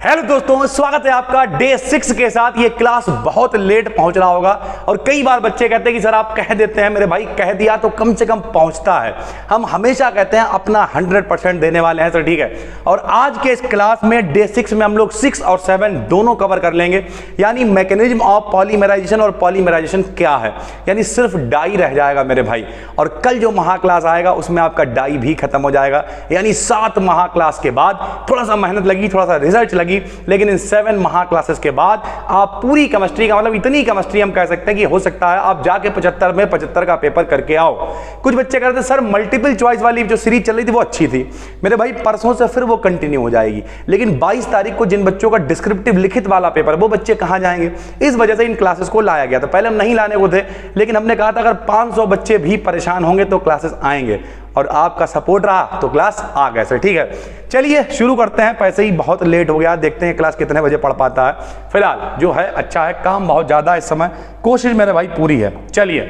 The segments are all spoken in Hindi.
हेलो दोस्तों, स्वागत है आपका डे 6 के साथ। ये क्लास बहुत लेट पहुंच रहा होगा और कई बार बच्चे कहते हैं कि सर आप कह देते हैं। मेरे भाई कह दिया तो कम से कम पहुंचता है। हम हमेशा कहते हैं अपना 100% देने वाले हैं, सर ठीक है। और आज के इस क्लास में डे 6 में हम लोग 6 और 7 दोनों कवर कर लेंगे, यानी मैकेनिज्म ऑफ पॉलीमराइजेशन और पॉलीमराइजेशन क्या है, यानी सिर्फ डाई रह जाएगा मेरे भाई। और कल जो महा क्लास आएगा उसमें आपका डाई भी खत्म हो जाएगा, यानी 7 महा क्लास के बाद थोड़ा सा मेहनत लगी, थोड़ा सा रिजल्ट लगी, लेकिन इन 7 महा क्लासेस के बाद आप पूरी केमिस्ट्री का मतलब इतनी केमिस्ट्री हम कह सकते हैं कि हो सकता है आप जाके 75 में 75 का पेपर करके आओ। कुछ बच्चे कहते हैं सर मल्टीपल चॉइस वाली जो सीरीज चल रही थी वो अच्छी थी। मेरे भाई परसों से फिर वो कंटिन्यू हो जाएगी, लेकिन 22 तारीख को जिन बच्चों का डिस्क्रिप्टिव लिखित वाला पेपर वो बच्चे कहां जाएंगे। इस वजह से इन क्लासेस को लाया गया था। पहले हम नहीं लाने को थे, लेकिन हमने कहा था अगर 500 बच्चे भी परेशान होंगे तो क्लासेस आएंगे, और आपका सपोर्ट रहा तो क्लास आ गए सर ठीक है। चलिए शुरू करते हैं। पैसे ही बहुत लेट हो गया, देखते हैं क्लास कितने बजे पढ़ पाता है। फिलहाल जो है अच्छा है, काम बहुत ज्यादा है इस समय, कोशिश मेरे भाई पूरी है। चलिए,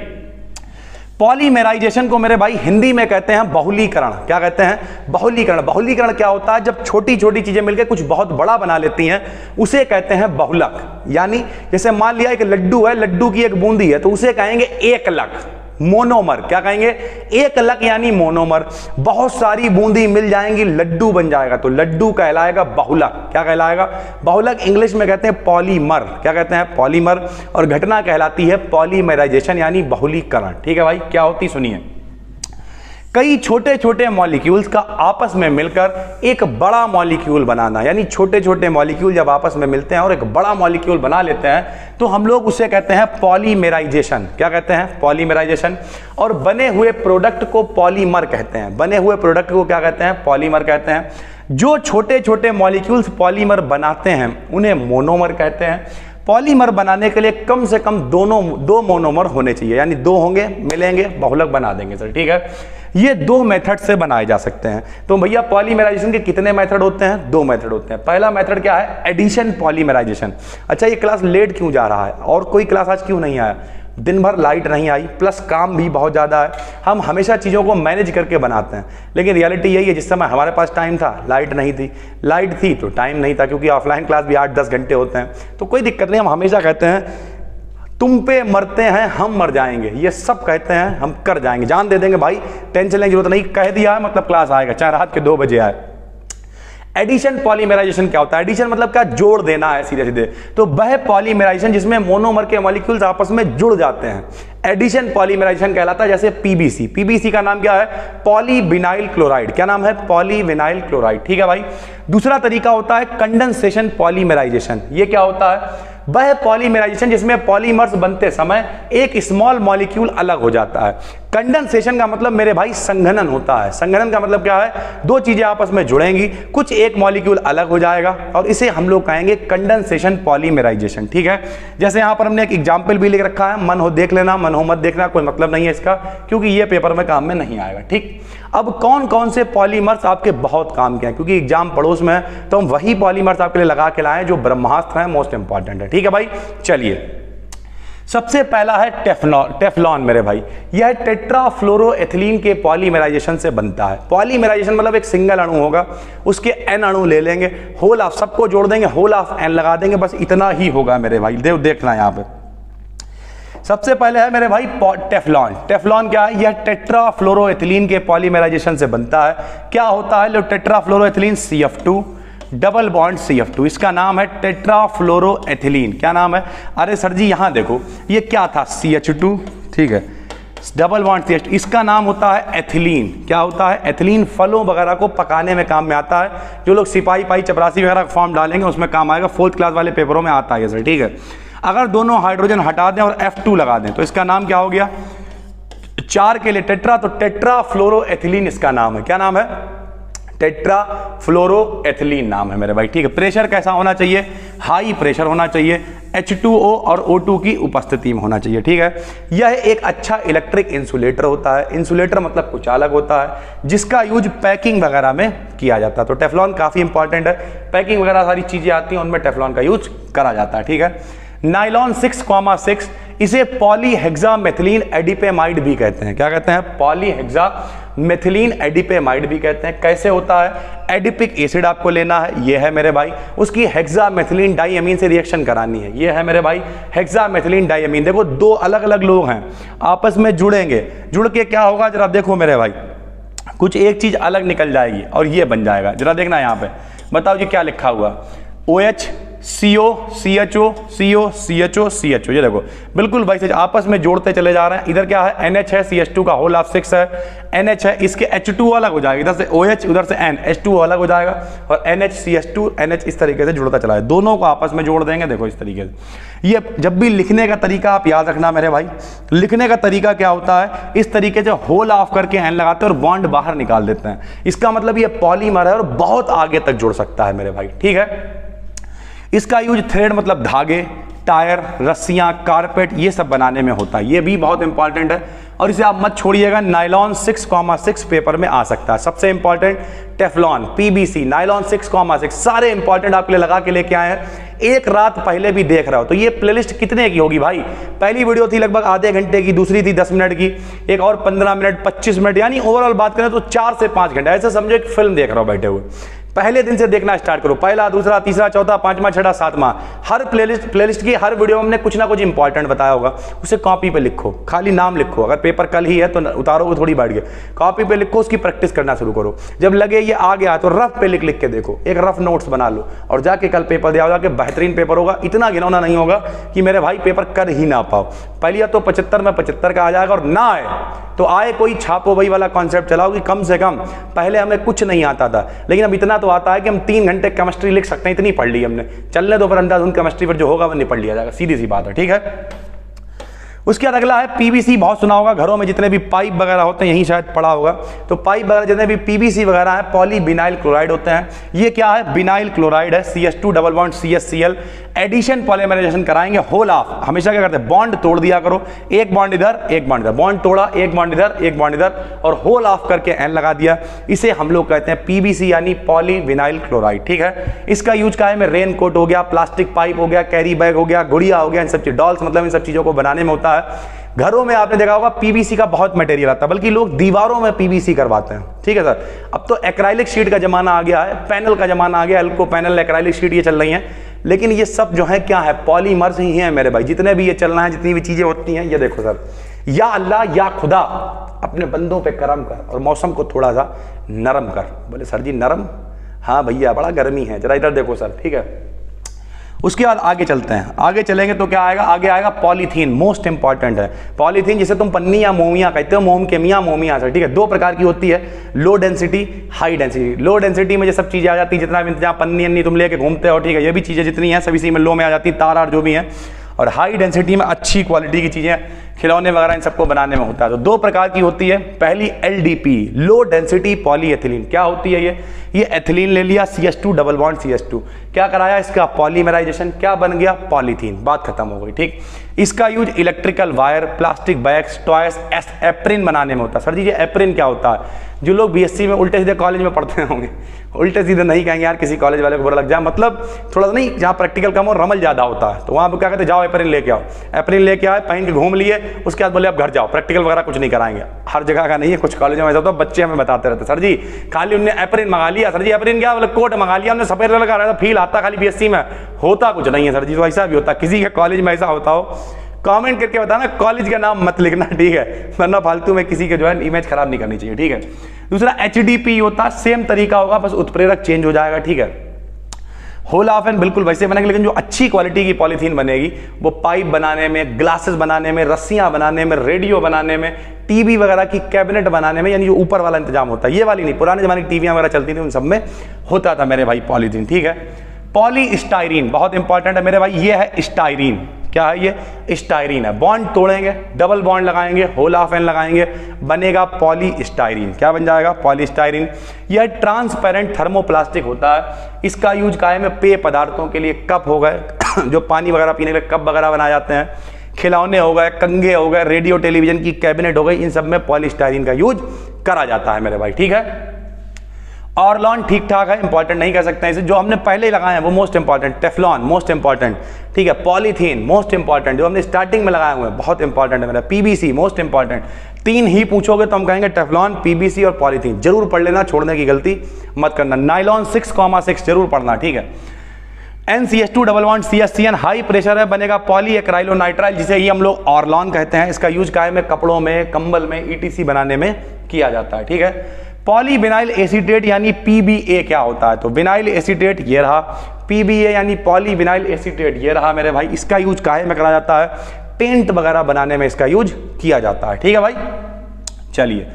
पॉलीमराइजेशन को मेरे भाई हिंदी में कहते हैं बहुलीकरण। क्या कहते हैं? बहुलीकरण। बहुलीकरण क्या होता है? जब छोटी छोटी चीजें मिलकर कुछ बहुत बड़ा बना लेती हैं उसे कहते हैं बहुलक। यानी जैसे मान लिया एक लड्डू है, लड्डू की एक बूंदी है तो उसे कहेंगे एक लक, मोनोमर। क्या कहेंगे? एक लक यानी मोनोमर। बहुत सारी बूंदी मिल जाएंगी, लड्डू बन जाएगा तो लड्डू कहलाएगा बहुलक। क्या कहलाएगा? बहुलक। इंग्लिश में कहते हैं पॉलीमर। क्या कहते हैं? पॉलीमर। और घटना कहलाती है पॉलीमराइजेशन यानी बहुलीकरण। ठीक है भाई, क्या होती सुनिए। कई छोटे छोटे मॉलिक्यूल्स का आपस में मिलकर एक बड़ा मॉलिक्यूल बनाना, यानी छोटे छोटे मॉलिक्यूल जब आपस में मिलते हैं और एक बड़ा मॉलिक्यूल बना लेते हैं तो हम लोग उसे कहते हैं पॉलीमराइजेशन। क्या कहते हैं? पॉलीमराइजेशन। और बने हुए प्रोडक्ट को पॉलीमर कहते हैं। बने हुए प्रोडक्ट को क्या कहते हैं? पॉलीमर कहते हैं। जो छोटे छोटे मॉलिक्यूल्स पॉलीमर बनाते हैं उन्हें मोनोमर कहते हैं। पॉलीमर बनाने के लिए कम से कम दो मोनोमर होने चाहिए, यानी 2 होंगे, मिलेंगे, बहुलक बना देंगे सर ठीक है। ये 2 मेथड से बनाए जा सकते हैं। तो भैया पॉलीमराइजेशन के कितने मेथड होते हैं? 2 मेथड होते हैं। पहला मेथड क्या है? Addition polymerization. अच्छा, ये क्लास लेट क्यों जा रहा है और कोई क्लास आज क्यों नहीं आया? दिन भर लाइट नहीं आई, प्लस काम भी बहुत ज़्यादा है। हम हमेशा चीज़ों को मैनेज करके बनाते हैं, लेकिन रियलिटी यही है जिस समय हमारे पास टाइम था लाइट नहीं थी, लाइट थी तो टाइम नहीं था, क्योंकि ऑफलाइन क्लास भी 8-10 घंटे होते हैं। तो कोई दिक्कत नहीं, हम हमेशा कहते हैं तुम पे मरते हैं हम मर जाएंगे, ये सब कहते हैं हम कर जाएंगे, जान दे देंगे भाई, टेंशन लेने की जरूरत नहीं। कह दिया है मतलब क्लास आएगा, चाहे रात के 2 बजे आए। एडिशन पॉलीमराइजेशन क्या होता है? एडिशन मतलब क्या? जोड़ देना है सीधे सीधे। तो वह पॉलीमराइजेशन जिसमें मोनोमर के मॉलिक्यूल्स आपस में जुड़ जाते हैं, एडिशन पॉलीमराइजेशन कहलाता है। जैसे पीबीसी। पीबीसी का नाम क्या है? Polyvinyl chloride. क्या नाम है? Polyvinyl chloride. ठीक है भाई। दूसरा तरीका होता है कंडेंसेशन पॉलीमराइजेशन। ये क्या होता है? वह पॉलीमराइजेशन जिसमें पॉलीमर्स बनते समय एक स्मॉल मॉलिक्यूल अलग हो जाता है। कंडेंसेशन का मतलब मेरे भाई संघनन होता है। संघनन का मतलब क्या है? 2 चीजें आपस में जुड़ेंगी, कुछ एक मॉलिक्यूल अलग हो जाएगा, और इसे हम लोग कहेंगे कंडेंसेशन पॉलीमराइजेशन। ठीक है। जैसे यहां पर हमने एक एग्जाम्पल भी लिख रखा है, मन हो देख लेना, मन हो मत देखना, कोई मतलब नहीं है इसका, क्योंकि ये पेपर में काम में नहीं आएगा। ठीक। अब कौन कौन से पॉलीमर्स आपके बहुत काम के हैं, क्योंकि एग्जाम पड़ोस में है तो हम वही पॉलीमर्स आपके लिए लगा के लाए जो ब्रह्मास्त्र है, मोस्ट इंपॉर्टेंट है। ठीक है भाई। चलिए, सबसे पहला है टेफ्लॉन मेरे भाई। यह टेट्राफ्लोरोएथिलीन के पॉलीमराइजेशन से बनता है। पॉलीमराइजेशन मतलब एक सिंगल अणु होगा, उसके n अणु ले लेंगे, होल ऑफ सबको जोड़ देंगे, होल ऑफ n लगा देंगे, बस इतना ही होगा मेरे भाई। देखना यहां पे सबसे पहले है मेरे भाई टेफ्लॉन। टेफ्लॉन क्या है? यह टेट्राफ्लोरोएथिलीन के पॉलीमराइजेशन से बनता है। क्या होता है? लो टेट्राफ्लोरोएथिलीन CF2 डबल बॉन्ड CF2, इसका नाम है टेट्राफ्लोरोएथिलीन। क्या नाम है? अरे सर जी यहां देखो, ये क्या था? CH2। ठीक है, डबल बॉन्ड CH2, इसका नाम होता है एथिलीन। क्या होता है? एथिलीन फलों वगैरह को पकाने में काम में आता है। जो लोग सिपाही पाई चपरासी वगैरह फॉर्म डालेंगे उसमें काम आएगा, 4th क्लास वाले पेपरों में आता है सर। ठीक है। अगर दोनों हाइड्रोजन हटा दें और F2 लगा दें तो इसका नाम क्या हो गया? 4 के लिए टेट्रा, तो टेट्राफ्लोरोएथिलीन इसका नाम है। क्या नाम है? टेट्राफ्लोरोएथिलीन नाम है मेरे भाई। ठीक है। प्रेशर कैसा होना चाहिए? हाई प्रेशर होना चाहिए, H2O और O2 की उपस्थिति में होना चाहिए। ठीक है। यह एक अच्छा इलेक्ट्रिक इंसुलेटर होता है। इंसुलेटर मतलब कुछ अलग होता है जिसका यूज पैकिंग वगैरह में किया जाता है। तो टेफ्लॉन काफी इंपॉर्टेंट है, पैकिंग वगैरह सारी चीजें आती हैं उनमें टेफ्लॉन का यूज करा जाता है। ठीक है। नाइलॉन 6,6 इसे पॉलीहेक्सामेथिलीन एडिपेमाइड भी कहते हैं। क्या कहते हैं? पॉलीहेक्सामेथिलीन एडिपेमाइड भी कहते हैं। कैसे होता है? एडिपिक एसिड आपको लेना है, ये है मेरे भाई, उसकी हेक्सामेथिलीन डाइअमीन से रिएक्शन करानी है, ये है मेरे भाई हेक्सामेथिलीन डाइअमीन। देखो दो अलग अलग लोग हैं, आपस में जुड़ेंगे, जुड़ के क्या होगा जरा देखो मेरे भाई, कुछ एक चीज अलग निकल जाएगी और ये बन जाएगा। जरा देखना यहाँ पे, बताओ जी क्या लिखा हुआ? OH CO CHO CO CHO CHO। ये देखो बिल्कुल भाई से आपस में जोड़ते चले जा रहे हैं। इधर क्या है? NH है, CH2 का होल ऑफ 6 है, NH है, इसके H2 अलग हो जाएगा, इधर से OH उधर से N, H2 अलग हो जाएगा और NH CH2 NH इस तरीके से जुड़ता चला है। दोनों को आपस में जोड़ देंगे। देखो इस तरीके से। ये जब भी लिखने का तरीका आप याद रखना मेरे भाई, लिखने का तरीका क्या होता है? इस तरीके से होल ऑफ करके N लगाते हैं और बॉन्ड बाहर निकाल देते हैं। इसका मतलब ये पॉलीमर है और बहुत आगे तक जुड़ सकता है मेरे भाई, ठीक है। इसका यूज थ्रेड मतलब धागे, टायर, रस्सियां, कारपेट ये सब बनाने में होता है, ये भी बहुत इंपॉर्टेंट है। और इसे आप मत छोड़िएगा, नायलॉन 6,6 पेपर में आ सकता है। सबसे इंपॉर्टेंट टेफ्लॉन, PVC, नायलॉन 6,6 सारे इंपॉर्टेंट आपके लिए लगा के लेके आए हैं। एक रात पहले भी देख रहा हो तो ये प्लेलिस्ट कितने की होगी भाई? पहली वीडियो थी लगभग आधे घंटे की, दूसरी थी 10 मिनट की, एक और 15 मिनट, 25 मिनट, यानी ओवरऑल बात करें तो 4 से 5 घंटे। ऐसे समझो एक फिल्म देख रहा हो बैठे हुए। पहले दिन से देखना स्टार्ट करो, पहला, दूसरा, तीसरा, चौथा, पांचवा, छठा, सातवां, हर प्लेलिस्ट की हर वीडियो में हमने कुछ ना कुछ इंपॉर्टेंट बताया होगा, उसे कॉपी पे लिखो, खाली नाम लिखो। अगर पेपर कल ही है तो उतारोगे थोड़ी बैठ गए, कॉपी पे लिखो, उसकी प्रैक्टिस करना शुरू करो। जब लगे ये आ गया तो रफ पे लिख के देखो, एक रफ नोट्स बना लो और जाके कल पेपर दिया जाके बेहतरीन पेपर होगा। इतना घिनौना नहीं होगा कि मेरे भाई पेपर कर ही ना पाओ। पहले या तो 75 में 75 का आ जाएगा और ना आए तो आए कोई छापो वही वाला कॉन्सेप्ट चलाओ कि कम से कम पहले हमें कुछ नहीं आता था लेकिन अब इतना तो आता है कि हम 3 घंटे केमिस्ट्री लिख सकते हैं, इतनी पढ़ ली हमने। चलने दो पर अंदाज केमिस्ट्री पर जो होगा वो नहीं पढ़ लिया जाएगा, सीधी सी बात है, ठीक है। उसके बाद अगला है PVC, बहुत सुना होगा, घरों में जितने भी पाइप वगैरह होते हैं, यहीं शायद पढ़ा होगा, तो पाइप वगैरह जितने भी PVC वगैरह है पॉलीविनाइल क्लोराइड होते हैं। ये क्या है? विनाइल क्लोराइड है, CH2 double bond CHCl, addition polymerization कराएंगे, होल ऑफ। हमेशा क्या करते हैं? बॉन्ड तोड़ दिया करो, एक बॉन्ड इधर, एक बॉन्ड इधर, बॉन्ड तोड़ा, एक बॉन्ड इधर, एक बॉन्ड इधर और होल ऑफ करके N लगा दिया। इसे हम लोग कहते हैं PVC यानी पॉलीविनाइल क्लोराइड, ठीक है। इसका यूज क्या है? में रेन कोट हो गया, प्लास्टिक पाइप हो गया, कैरी बैग हो गया, गुड़िया हो गया, इन सब चीज, डॉल्स मतलब इन सब चीजों को बनाने में होता है। घरों में आपने देखा होगा PVC का बहुत मटेरियल आता है, बल्कि लोग दीवारों में PVC करवाते हैं, ठीक है सर। अब तो एक्राइलिक शीट का जमाना आ गया है, पैनल का जमाना आ गया, एल्को पैनल, एक्राइलिक शीट ये चल रही हैं, लेकिन ये सब जो है क्या है? पॉलीमर्स ही हैं मेरे भाई। जितने भी ये चलना है, जितनी भी चीजें होती हैं, ये देखो सर, या अल्लाह या खुदा अपने बंदों पे करम कर और मौसम को थोड़ा सा नरम कर। बोले सर जी नरम? हाँ भैया बड़ा गर्मी है, जरा इधर देखो सर, ठीक है। उसके बाद आगे चलते हैं, आगे चलेंगे तो क्या आएगा? आगे आएगा पॉलीथीन, मोस्ट इंपॉर्टेंट है पॉलीथीन, जिसे तुम पन्नी या मोमिया कहते हो, मोम के मियाँ मोमिया से, ठीक है। 2 प्रकार की होती है, low density, high density. Low density में ये सब चीजें आ जाती है, जितना भी इंतजाम पन्नी अन्नी तुम लेके घूमते हो, ठीक है, ये भी चीजें जितनी हैं सभी इसी में लो में आ जाती है, तार जो भी हैं। और हाई डेंसिटी में अच्छी क्वालिटी की चीजें, खिलौने वगैरह इन सबको बनाने में होता है। तो 2 प्रकार की होती है, पहली LDP, लो डेंसिटी पॉलीएथिलीन। क्या होती है ये एथिलीन ले लिया, CH2 डबल बॉन्ड CH2, क्या कराया? इसका पॉलीमराइजेशन, क्या बन गया? पॉलीथीन, बात खत्म हो गई, ठीक। इसका use electrical wire, plastic bags, toys, apron बनाने में होता है। सर जी ये एप्रिन क्या होता है? जो लोग BSc में उल्टे सीधे कॉलेज में पढ़ते होंगे, उल्टे सीधे नहीं कहेंगे यार, किसी कॉलेज वाले को बुरा लग जाए, मतलब थोड़ा सा नहीं, जहाँ प्रैक्टिकल कम और रमल ज्यादा होता है, तो वहाँ पे क्या कहते हैं? जाओ एप्रिन लेके आओ। एप्रिन लेके आए, पहन के घूम लिए, उसके बाद बोले अब घर जाओ, प्रैक्टिकल वगैरह कुछ नहीं कराएंगे। हर जगह का नहीं है, कुछ कॉलेजों में ऐसा होता है, बच्चे हमें बताते रहते सर जी खाली उनने एप्रिन मंगा लिया, सर जी एप्रिन क्या? बोले कोट मंगा लिया हमने, सफेद कलर का, फील आता खाली BSc में, होता कुछ नहीं है सर जी। तो ऐसा भी होता है, किसी के कॉलेज में ऐसा होता हो कमेंट करके बताना, कॉलेज का नाम मत लिखना, ठीक है, वरना फालतू में किसी के जो है इमेज खराब नहीं करनी चाहिए, ठीक है। दूसरा HDP होता, सेम तरीका होगा, बस उत्प्रेरक चेंज हो जाएगा, ठीक है। होल ऑफ एन बिल्कुल वैसे बनेगा, लेकिन जो अच्छी क्वालिटी की पॉलीथीन बनेगी वो पाइप बनाने में, ग्लासेस बनाने में, रस्सियां बनाने में, रेडियो बनाने में, टीवी वगैरह की कैबिनेट बनाने में, यानी जो ऊपर वाला इंतजाम होता है, ये वाली नहीं, पुराने जमाने की टीवियां वगैरह चलती थी उन सब में होता था मेरे भाई पॉलीथीन, ठीक है। पॉलीस्टाइरीन बहुत इंपॉर्टेंट है मेरे भाई, ये है स्टाइरीन। क्या है ये? स्टाइरीन है। बॉन्ड तोड़ेंगे, डबल बॉन्ड लगाएंगे, होल ऑफ एन लगाएंगे, बनेगा पॉलीस्टाइरीन। क्या बन जाएगा? पॉलीस्टाइरीन। यह ट्रांसपेरेंट थर्मोप्लास्टिक होता है। इसका यूज काय में? पेय पदार्थों के लिए, कप हो गए जो पानी वगैरह पीने के लिए कप वगैरह बनाए जाते हैं, खिलौने हो गए, कंघे हो गए, रेडियो टेलीविजन की कैबिनेट हो गई, इन सब में पॉलीस्टाइरीन का यूज करा जाता है मेरे भाई, ठीक है। ऑरलॉन ठीक ठाक है, इंपॉर्टेंट नहीं कह सकते हैं इसे। जो हमने पहले ही लगाए हैं वो most important. Teflon most important, ठीक है। पॉलीथीन मोस्ट इंपॉर्टेंट, जो हमने स्टार्टिंग में लगाए हुए हैं बहुत इंपॉर्टेंट है मेरा। PBC most important. तीन ही पूछोगे तो हम कहेंगे टेफ्लॉन, पीबीसी और पॉलीथीन। जरूर पढ़ लेना, छोड़ने की गलती मत करना। नाइलॉन 6,6 जरूर पढ़ना, ठीक है। NCH2 double bond CH3N high pressure है, बनेगा पॉली एक्राइलोनाइट्राइल, जिसे ही हम लोग ऑरलॉन कहते हैं। इसका यूज काय में, कपड़ों में, कंबल में, ETC बनाने में किया जाता है, ठीक है। पॉलीविनाइल एसीटेट यानी PBA क्या होता है? तो विनाइल एसीटेट ये रहा, PBA यानी पॉलीविनाइल एसीटेट ये रहा मेरे भाई। इसका यूज काहे में करा जाता है? पेंट वगैरह बनाने में इसका यूज किया जाता है, ठीक है भाई। चलिए,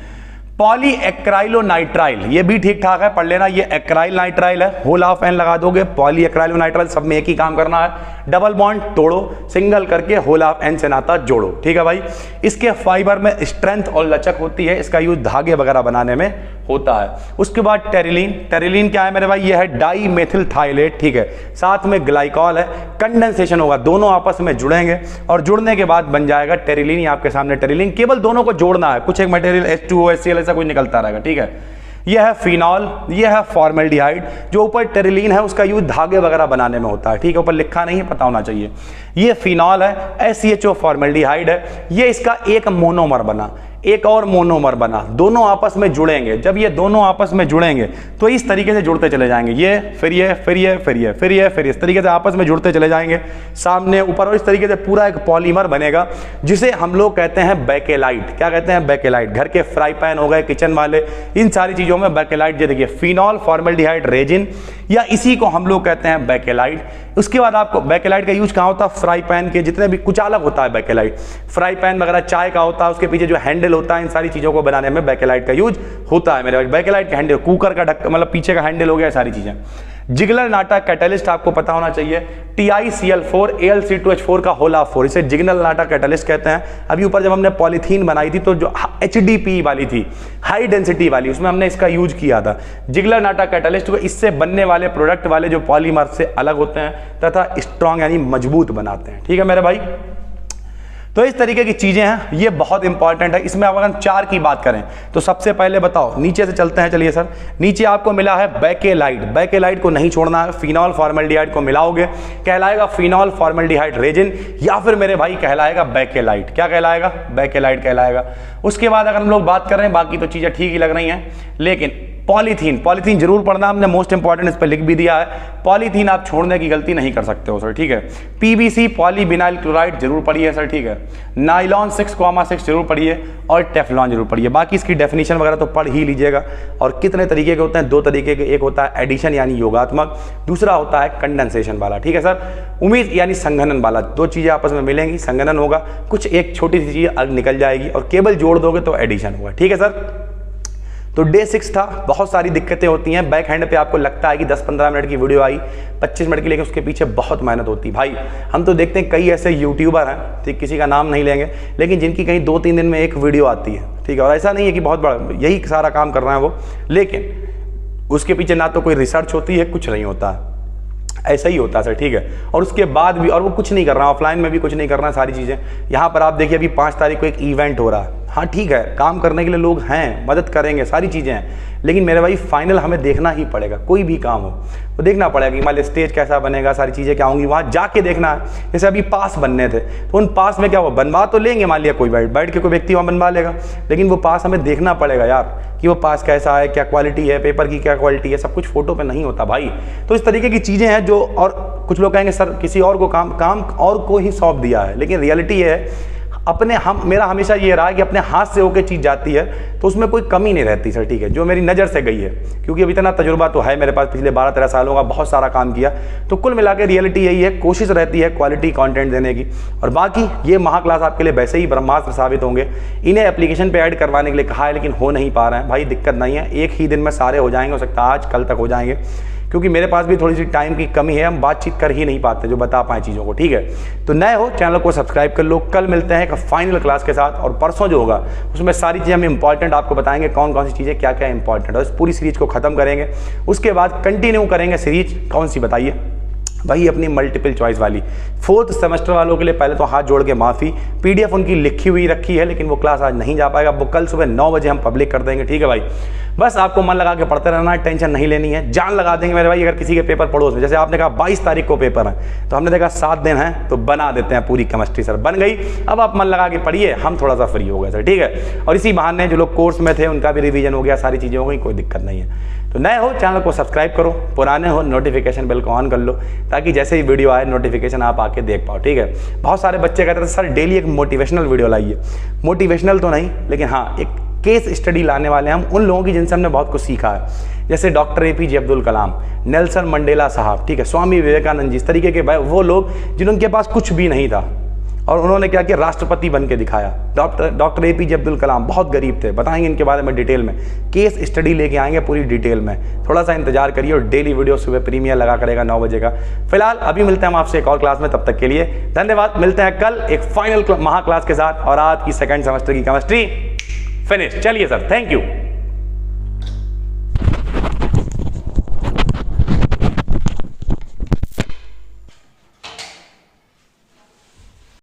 पॉली एक्राइलोनाइट्राइल ये भी ठीक ठाक है, पढ़ लेना। ये एक्राइल नाइट्राइल है, होल ऑफ एन लगा दोगे। पॉली एक्राइलोनाइट्राइल, सब में एक ही काम करना है, डबल बॉन्ड तोड़ो, सिंगल करके होल ऑफ एन से नाता जोड़ो, ठीक है भाई। इसके फाइबर में स्ट्रेंथ और लचक होती है, इसका यूज धागे वगैरह बनाने में होता है। उसके बाद टेरिलीन, टेरिलीन क्या है मेरे भाई? ये है डाई मेथिल थाइलेट, ठीक है। साथ में ग्लाइकॉल है, कंडेंसेशन होगा, दोनों आपस में जुड़ेंगे और जुड़ने के बाद बन जाएगा टेरिलीन। ये आपके सामने टेरिलीन, केवल दोनों को जोड़ना है, कुछ एक मटेरियल H2O HCl ऐसा कुछ निकलता रहेगा, ठीक है। यह है फिनॉल, यह है फॉर्मेल्डिहाइड। जो ऊपर टेरिलीन है उसका यूज धागे वगैरह बनाने में होता है, ठीक है। ऊपर लिखा नहीं है, पता होना चाहिए। ये फिनॉल है, SCHO फॉर्मेल्डिहाइड है। ये इसका एक मोनोमर बना, एक और मोनोमर बना, दोनों आपस में जुड़ेंगे। जब ये दोनों आपस में जुड़ेंगे तो इस तरीके से जुड़ते चले जाएंगे, ये फिर ये फिर ये फिर ये फिर ये फिर इस तरीके से आपस में जुड़ते चले जाएंगे, सामने ऊपर, और इस तरीके से पूरा एक पॉलीमर बनेगा, जिसे हम लोग कहते हैं बेकेलाइट। क्या कहते हैं? बेकेलाइट। घर के फ्राई पैन हो गए, किचन वाले, इन सारी चीजों में बेकेलाइट। ये देखिए, फिनॉल फॉर्मेल्डिहाइड रेजिन, या इसी को हम लोग कहते हैं बेकेलाइट। उसके बाद आपको बेकेलाइट का यूज कहाँ होता है? फ्राई पैन के जितने भी, कुछ अलग होता है बेकेलाइट, फ्राई पैन वगैरह, चाय का होता है, उसके पीछे जो हैंडल होता है, इन सारी चीजों को बनाने में बेकेलाइट का यूज होता है मेरे भाई। बेकेलाइट का हैंडल, कुकर का ढक्कन, मतलब पीछे का हैंडल हो गया, सारी चीजें। जिगलर नाटा कैटलिस्ट आपको पता होना चाहिए, TiCl4 Al2H4 का होल ऑफ 4, इसे जिगनल नाटा कैटलिस्ट कहते हैं। अभी ऊपर जब हमने पॉलीथीन बनाई थी तो जो HDP वाली थी, हाई डेंसिटी वाली, उसमें हमने इसका यूज किया था जिगलर नाटा कैटलिस्ट को। इससे बनने वाले प्रोडक्ट वाले जो पॉलीमर से अलग होते हैं तथा स्ट्रॉन्ग यानी मजबूत बनाते हैं, ठीक है मेरे भाई। तो इस तरीके की चीजें हैं, ये बहुत इंपॉर्टेंट है। इसमें अगर हम 4 की बात करें तो सबसे पहले बताओ, नीचे से चलते हैं। चलिए सर, नीचे आपको मिला है बेकेलाइट, बेकेलाइट को नहीं छोड़ना है। फिनॉल फॉर्मेल्डिहाइड को मिलाओगे, कहलाएगा फिनॉल फॉर्मेल्डिहाइड रेजिन, या फिर मेरे भाई कहलाएगा बेकेलाइट। क्या कहलाएगा? बेकेलाइट कहलाएगा। उसके बाद अगर हम लोग बात कर रहे हैं, बाकी तो चीजें ठीक ही लग रही हैं, लेकिन पॉलीथीन, पॉलीथीन जरूर पढ़ना, हमने मोस्ट इंपॉर्टेंट इस पर लिख भी दिया है। पॉलीथीन आप छोड़ने की गलती नहीं कर सकते हो सर, ठीक है। PVC पॉलीविनाइल क्लोराइड जरूर पढ़िए सर, ठीक है। नाइलॉन 6,6 जरूर पढ़िए, और टेफ्लॉन जरूर पढ़िए। बाकी इसकी डेफिनेशन वगैरह तो पढ़ ही लीजिएगा। और कितने तरीके के होते हैं? 2 तरीके के, एक होता है एडिशन यानी योगात्मक, दूसरा होता है कंडेंसेशन वाला, ठीक है सर। उम्मीद यानी संघनन वाला, 2 चीजें आपस में मिलेंगी, संघनन होगा, कुछ एक छोटी सी चीज अलग निकल जाएगी, और केबल जोड़ दोगे तो एडिशन होगा, ठीक है सर। तो डे 6 था, बहुत सारी दिक्कतें होती हैं। बैक हैंड पे आपको लगता है कि 10-15 मिनट की वीडियो आई, 25 मिनट की, लेकिन उसके पीछे बहुत मेहनत होती है भाई। हम तो देखते हैं कई ऐसे यूट्यूबर हैं, ठीक, किसी का नाम नहीं लेंगे, लेकिन जिनकी कहीं 2-3 दिन में एक वीडियो आती है, ठीक है। और ऐसा नहीं है कि बहुत बड़ा यही सारा काम कर रहे हैं वो, लेकिन उसके पीछे ना तो कोई रिसर्च होती है, कुछ नहीं होता है, ऐसा ही होता है सर, ठीक है। और उसके बाद भी, और वो कुछ नहीं कर रहा, ऑफलाइन में भी कुछ नहीं कर रहा है, सारी चीज़ें। यहाँ पर आप देखिए, अभी 5 तारीख को एक इवेंट हो रहा है। हाँ ठीक है, काम करने के लिए लोग हैं, मदद करेंगे, सारी चीज़ें हैं, लेकिन मेरे भाई फाइनल हमें देखना ही पड़ेगा। कोई भी काम हो तो देखना पड़ेगा कि मान लीजिए स्टेज कैसा बनेगा, सारी चीज़ें क्या होंगी, वहाँ जाके देखना है। जैसे अभी पास बनने थे तो उन पास में क्या हुआ, बनवा तो लेंगे, मान लिया कोई बैठ के कोई व्यक्ति वहाँ बनवा लेगा, लेकिन वो पास हमें देखना पड़ेगा यार कि वो पास कैसा है, क्या क्वालिटी है, पेपर की क्या क्वालिटी है, सब कुछ फोटो पे नहीं होता भाई। तो इस तरीके की चीज़ें हैं जो, और कुछ लोग कहेंगे सर किसी और को काम और को ही सौंप दिया है, लेकिन रियलिटी ये है मेरा हमेशा ये रहा है कि अपने हाथ से होकर चीज़ जाती है तो उसमें कोई कमी नहीं रहती सर, ठीक है। जो मेरी नज़र से गई है, क्योंकि अभी इतना तजुर्बा तो है मेरे पास, पिछले 12-13 सालों का बहुत सारा काम किया, तो कुल मिला के रियलिटी यही है, कोशिश रहती है क्वालिटी कंटेंट देने की। और बाकी ये महा क्लास आपके लिए वैसे ही ब्रह्मास्त्र साबित होंगे। इन्हें एप्लीकेशन पे ऐड करवाने के लिए कहा है, लेकिन हो नहीं पा रहे हैं भाई, दिक्कत नहीं है, एक ही दिन में सारे हो जाएंगे, हो सकता है आज कल तक हो जाएंगे, क्योंकि मेरे पास भी थोड़ी सी टाइम की कमी है, हम बातचीत कर ही नहीं पाते जो बता पाएँ चीज़ों को, ठीक है। तो नए हो चैनल को सब्सक्राइब कर लो। कल मिलते हैं एक फाइनल क्लास के साथ, और परसों जो होगा उसमें सारी चीज़ें हम इंपॉर्टेंट आपको बताएंगे, कौन कौन सी चीज़ें क्या क्या इंपॉर्टेंट है। इस पूरी सीरीज को खत्म करेंगे, उसके बाद कंटिन्यू करेंगे सीरीज, कौन सी बताइए भाई, अपनी मल्टीपल चॉइस वाली। 4th सेमेस्टर वालों के लिए पहले तो हाथ जोड़ के माफ़ी, PDF उनकी लिखी हुई रखी है, लेकिन वो क्लास आज नहीं जा पाएगा, वो कल सुबह 9 बजे हम पब्लिक कर देंगे, ठीक है भाई। बस आपको मन लगा के पढ़ते रहना है, टेंशन नहीं लेनी है। जान लगा देंगे मेरे भाई, अगर किसी के पेपर पड़ोस में, जैसे आपने कहा 22 तारीख को पेपर है, तो हमने देखा 7 दिन है तो बना देते हैं पूरी केमिस्ट्री सर, बन गई। अब आप मन लगा के पढ़िए, हम थोड़ा सा फ्री हो गए सर, ठीक है। और इसी बहाने जो लोग कोर्स में थे उनका भी रिवीजन हो गया, सारी चीज़ें हो गई, कोई दिक्कत नहीं है। तो नए हो चैनल को सब्सक्राइब करो, पुराने हो नोटिफिकेशन बेल को ऑन कर लो, ताकि जैसे ही वीडियो आए नोटिफिकेशन आप आके देख पाओ, ठीक है। बहुत सारे बच्चे कहते थे सर डेली एक मोटिवेशनल वीडियो लाइए। मोटिवेशनल तो नहीं, लेकिन हाँ एक केस स्टडी लाने वाले हैं हम उन लोगों की जिनसे हमने बहुत कुछ सीखा है, जैसे doctor APJ Abdul Kalam, Nelson Mandela साहब, ठीक है, स्वामी विवेकानंद जी, इस तरीके के वो लोग जिनके पास कुछ भी नहीं था और उन्होंने क्या किया, राष्ट्रपति बन के दिखाया। डॉक्टर APJ अब्दुल कलाम बहुत गरीब थे, बताएंगे इनके बारे में डिटेल में, केस स्टडी लेके आएंगे पूरी डिटेल में। थोड़ा सा इंतजार करिए और डेली वीडियो सुबह प्रीमियर लगा करेगा 9 बजे का। फिलहाल अभी मिलते हैं हम आपसे एक और क्लास में, तब तक के लिए धन्यवाद। मिलते हैं कल एक फाइनल महा क्लास के साथ, और आज की सेकेंड सेमेस्टर की केमिस्ट्री फिनिश। चलिए सर, थैंक यू।